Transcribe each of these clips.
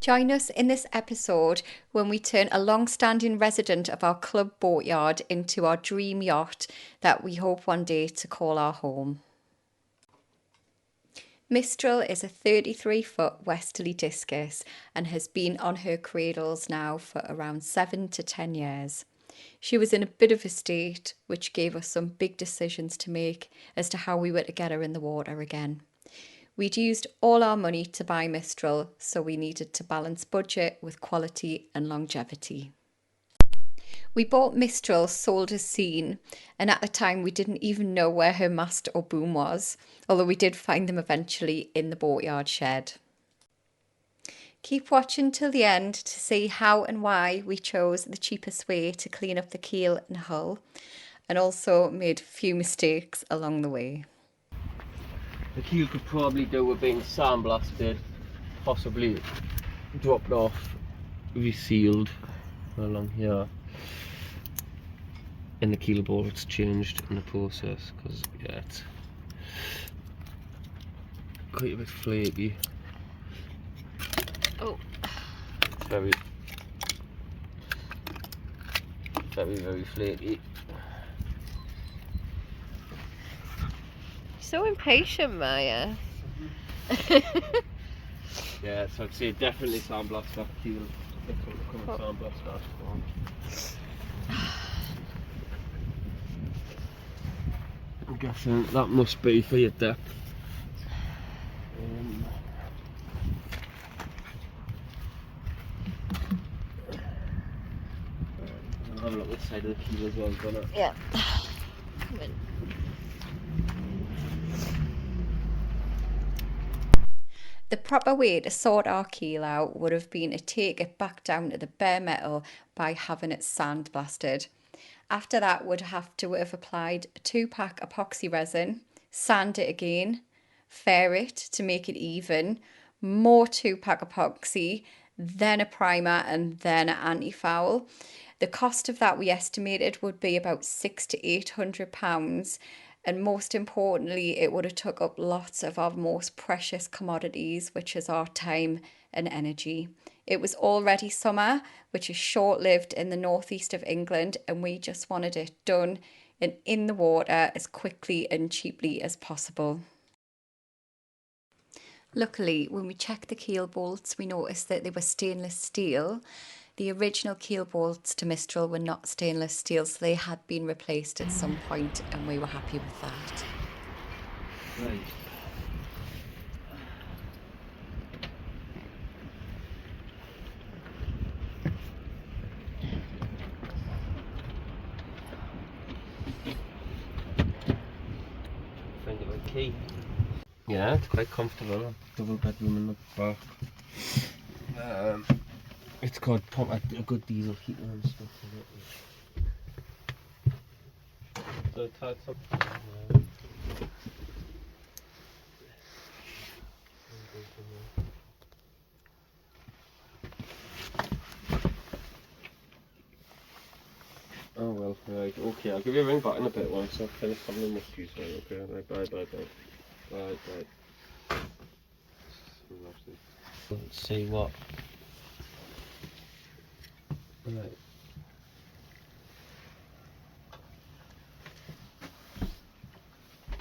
Join us in this episode when we turn a long-standing resident of our club boatyard into our dream yacht that we hope one day to call our home. Mistral is a 33-foot Westerly Discus and has been on her cradles now for around 7 to 10 years. She was in a bit of a state, which gave us some big decisions to make as to how we were to get her in the water again. We'd used all our money to buy Mistral, so we needed to balance budget with quality and longevity. We bought Mistral sold as seen, and at the time we didn't even know where her mast or boom was, although we did find them eventually in the boatyard shed. Keep watching till the end to see how and why we chose the cheapest way to clean up the keel and hull, and also made a few mistakes along the way. The keel could probably do with being sandblasted, possibly dropped off, resealed along here, and the keel bolts changed in the process because yeah, it's quite a bit flaky. Oh, Very flaky. So impatient, Maya. Yeah, so I'd say definitely sandblast that keel. Sandblast that one. I'm guessing that must be for your depth. I'll have a look at the side of the keel as well, Donna. Yeah. the proper way to sort our keel out would have been to take it back down to the bare metal by having it sandblasted. After that, we'd have to have applied a 2-pack epoxy resin, sand it again, fair it to make it even, more 2-pack epoxy, then a primer and then an anti-foul. The cost of that we estimated would be about £600 to £800, and most importantly it would have took up lots of our most precious commodities, which is our time and energy. It was already summer, which is short-lived in the northeast of England, and we just wanted it done and in the water as quickly and cheaply as possible. Luckily, when we checked the keel bolts, we noticed that they were stainless steel. The original keel bolts to Mistral were not stainless steel, so they had been replaced at some point, and we were happy with that. Right. Find the right key. Yeah, it's quite comfortable. Double bedroom in the back. It's got a good diesel heater and stuff in it. So it has some. Oh well, right, okay, I'll give you a ring back in a bit once I've finished having the musties, right, okay, right, bye. Let's see what. Right.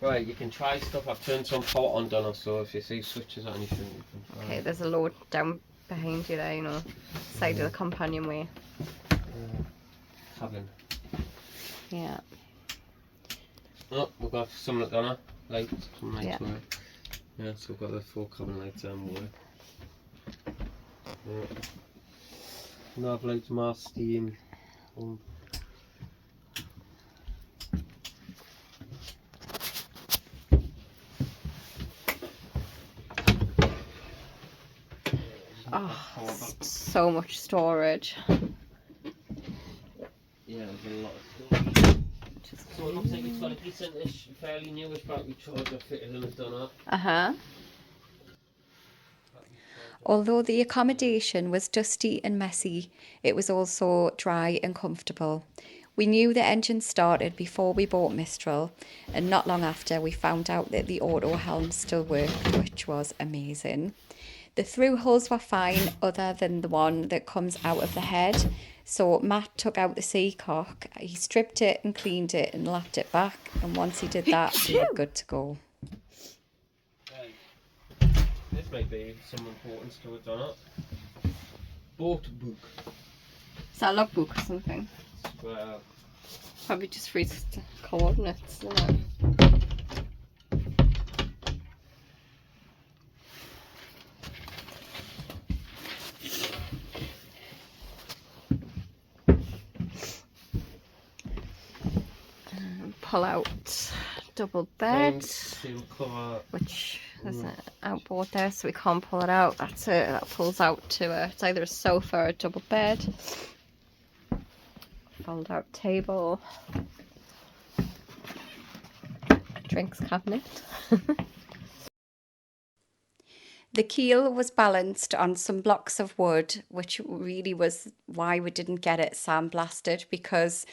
Right, you can try stuff. I've turned some pot on, Donna, so if you see switches or anything, you can try. Okay, there's a load down behind you there, you know, side of the companionway. Cabin. Yeah. Oh, we've got some Donna, lights, some lights Yeah. work. Yeah, so we've got the 4 cabin lights and work. Yeah. Nav lights, mast, steam. Oh, so much storage. Yeah, there's a lot of stuff. So it looks like it's got a decent-ish, fairly newish battery charger fitted in it, Donna. Uh-huh. Although the accommodation was dusty and messy, it was also dry and comfortable. We knew the engine started before we bought Mistral, and not long after we found out that the auto helm still worked, which was amazing. The through holes were fine other than the one that comes out of the head. So Matt took out the seacock, he stripped it and cleaned it and lapped it back, and once he did that, we were good to go. This might be some importance to it, Donna. Boat book. Is that a logbook or something? Well, Probably just for his coordinates, isn't it? Pull out double bed, same colour. which there's an outboard there, so we can't pull it out. That's it. That pulls out to it's either a sofa or a double bed. Fold out table, drinks cabinet. The keel was balanced on some blocks of wood, which really was why we didn't get it sandblasted, because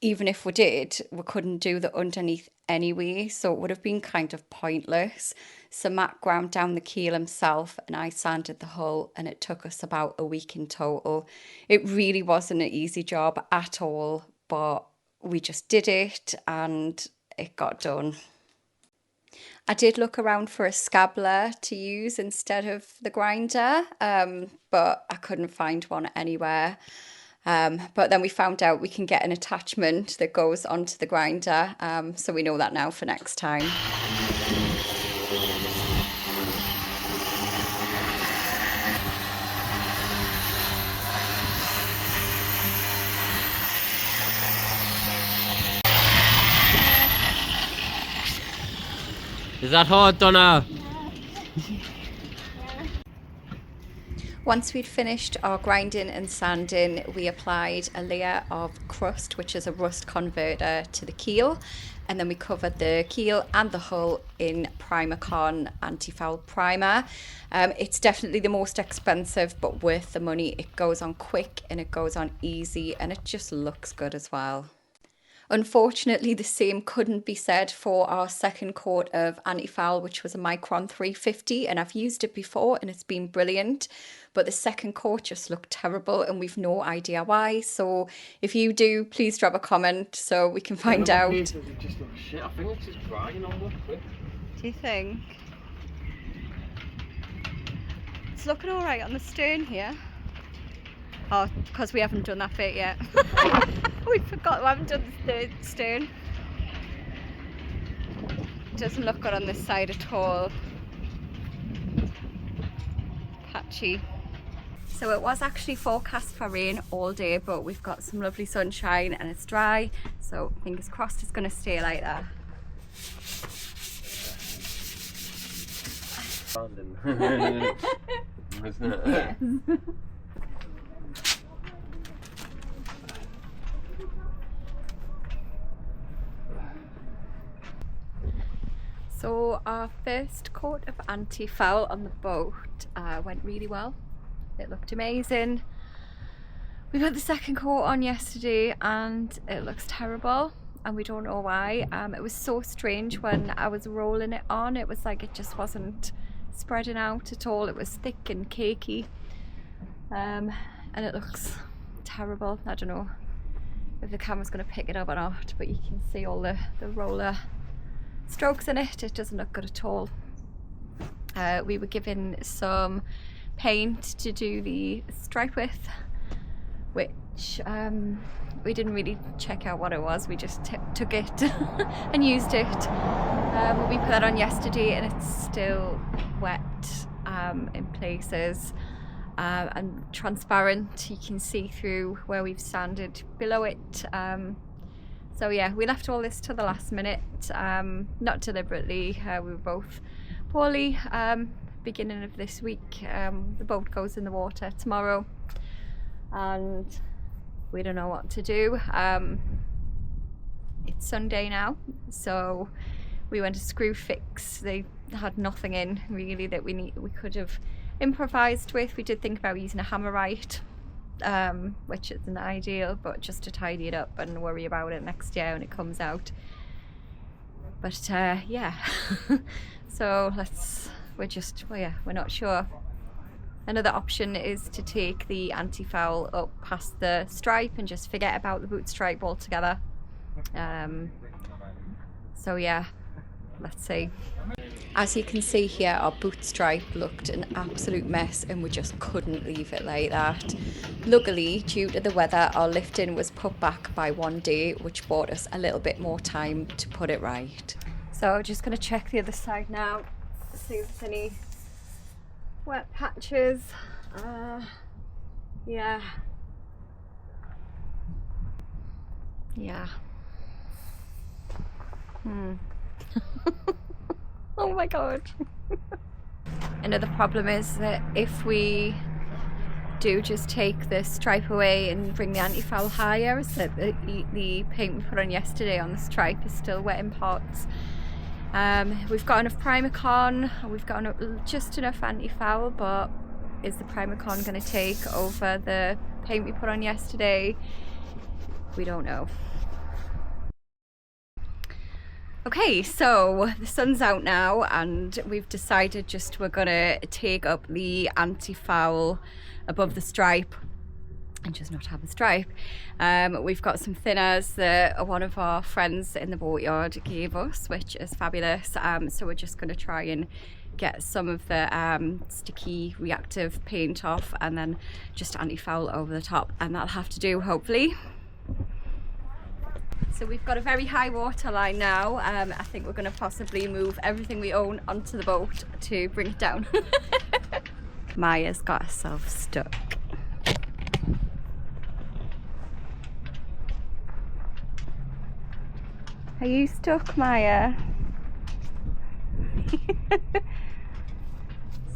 even if we did, we couldn't do the underneath anyway, so it would have been kind of pointless. So Matt ground down the keel himself and I sanded the hull, and it took us about a week in total. It really wasn't an easy job at all, but we just did it and it got done. I did look around for a scabbler to use instead of the grinder, but I couldn't find one anywhere. But then we found out we can get an attachment that goes onto the grinder, so we know that now for next time. Is that hard, Donna? Once we'd finished our grinding and sanding, we applied a layer of crust, which is a rust converter, to the keel, and then we covered the keel and the hull in Primacon anti-foul primer. It's definitely the most expensive but worth the money. It goes on quick and it goes on easy, and it just looks good as well. Unfortunately, the same couldn't be said for our second coat of anti-foul, which was a Micron 350, and I've used it before and it's been brilliant, but the second coat just looked terrible and we've no idea why. So if you do, please drop a comment so we can find out. It just looks shit. I think it's just dragging on the quick. Do you think? It's looking alright on the stern here. Oh, because we haven't done that bit yet. We forgot we haven't done the stern. Doesn't look good on this side at all. Patchy. So it was actually forecast for rain all day, but we've got some lovely sunshine and it's dry. So fingers crossed it's going to stay like that. Isn't it? Yes. So our first coat of anti-foul on the boat went really well. It looked amazing. We put the second coat on yesterday and it looks terrible, and we don't know why. It was so strange when I was rolling it on. It was like it just wasn't spreading out at all. It was thick and cakey, and it looks terrible. I don't know if the camera's going to pick it up or not, but you can see all the roller strokes in it. It doesn't look good at all. We were given some paint to do the stripe with, which we didn't really check out what it was. We just took it and used it. We put that on yesterday and it's still wet in places and transparent. You can see through where we've sanded below it. So yeah, we left all this to the last minute, not deliberately. We were both poorly. Beginning of this week, the boat goes in the water tomorrow and we don't know what to do. It's Sunday now, so we went to Screw Fix. They had nothing in really that we could have improvised with. We did think about using a hammerite, which isn't ideal, but just to tidy it up and worry about it next year when it comes out. But yeah, so we're not sure. Another option is to take the anti-foul up past the stripe and just forget about the bootstripe altogether. So yeah, let's see. As you can see here, our bootstripe looked an absolute mess and we just couldn't leave it like that. Luckily, due to the weather, our lifting was put back by 1 day, which bought us a little bit more time to put it right. So just going to check the other side now, see if there's any wet patches. Yeah. Oh my god. Another problem is that if we do just take the stripe away and bring the anti-foul higher, is that the paint we put on yesterday on the stripe is still wet in parts. We've got enough Primacon, we've got just enough anti-foul, but is the Primacon going to take over the paint we put on yesterday? We don't know. Okay, so the sun's out now and we've decided we're gonna take up the anti-foul above the stripe and just not have the stripe. We've got some thinners that one of our friends in the boatyard gave us, which is fabulous. So we're just gonna try and get some of the sticky reactive paint off and then just anti-foul over the top, and that'll have to do, hopefully. So we've got a very high water line now. I think we're going to possibly move everything we own onto the boat to bring it down. Maya's got herself stuck. Are you stuck, Maya?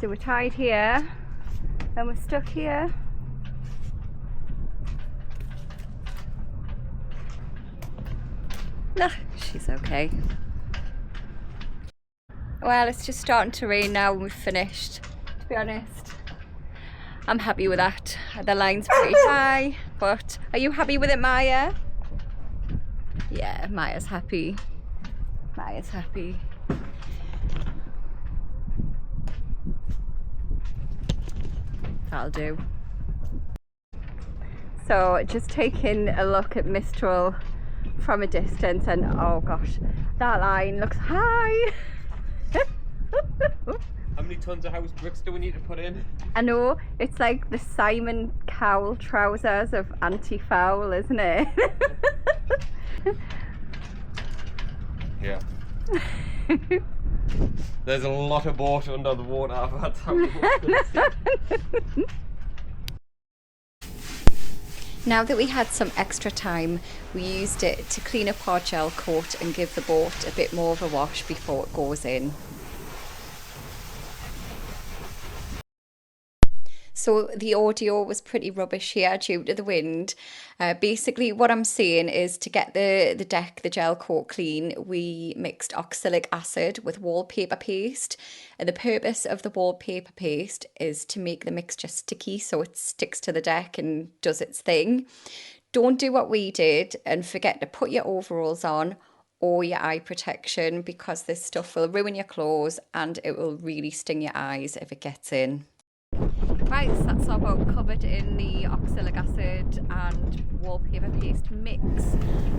So we're tied here and we're stuck here. No, she's okay. Well, it's just starting to rain now and we've finished. To be honest, I'm happy with that. The line's pretty high, but are you happy with it, Maya? Yeah, Maya's happy. Maya's happy. That'll do. So, just taking a look at Mistral from a distance, and oh gosh, that line looks high. How many tons of house bricks do we need to put in? I know, it's like the Simon Cowell trousers of anti-foul, isn't it? Yeah. There's a lot of water under the water. That's how we Now that we had some extra time, we used it to clean up our gel coat and give the boat a bit more of a wash before it goes in. So the audio was pretty rubbish here due to the wind. Basically what I'm saying is, to get the gel coat clean, we mixed oxalic acid with wallpaper paste. And the purpose of the wallpaper paste is to make the mixture sticky so it sticks to the deck and does its thing. Don't do what we did and forget to put your overalls on or your eye protection, because this stuff will ruin your clothes and it will really sting your eyes if it gets in. Right, so that's our boat covered in the oxalic acid and wallpaper paste mix.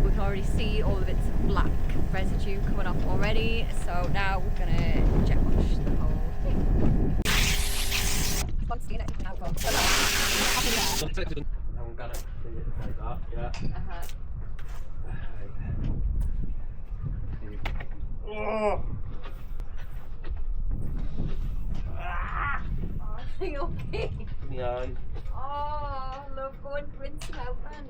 We can already see all of its black residue coming off already, so now we're going to jet wash the whole thing. I'm gonna do it like that, yeah. Oh! Are you okay? Yeah. Oh, look, go and rinse them out then.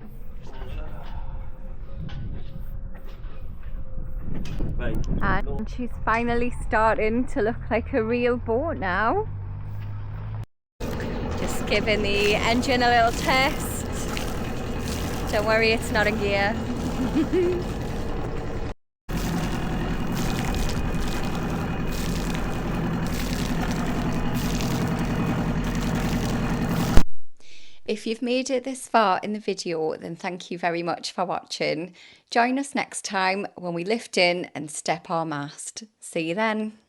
Right. And she's finally starting to look like a real boat now. Just giving the engine a little test. Don't worry, it's not in gear. If you've made it this far in the video, then thank you very much for watching. Join us next time when we lift in and step our mast. See you then.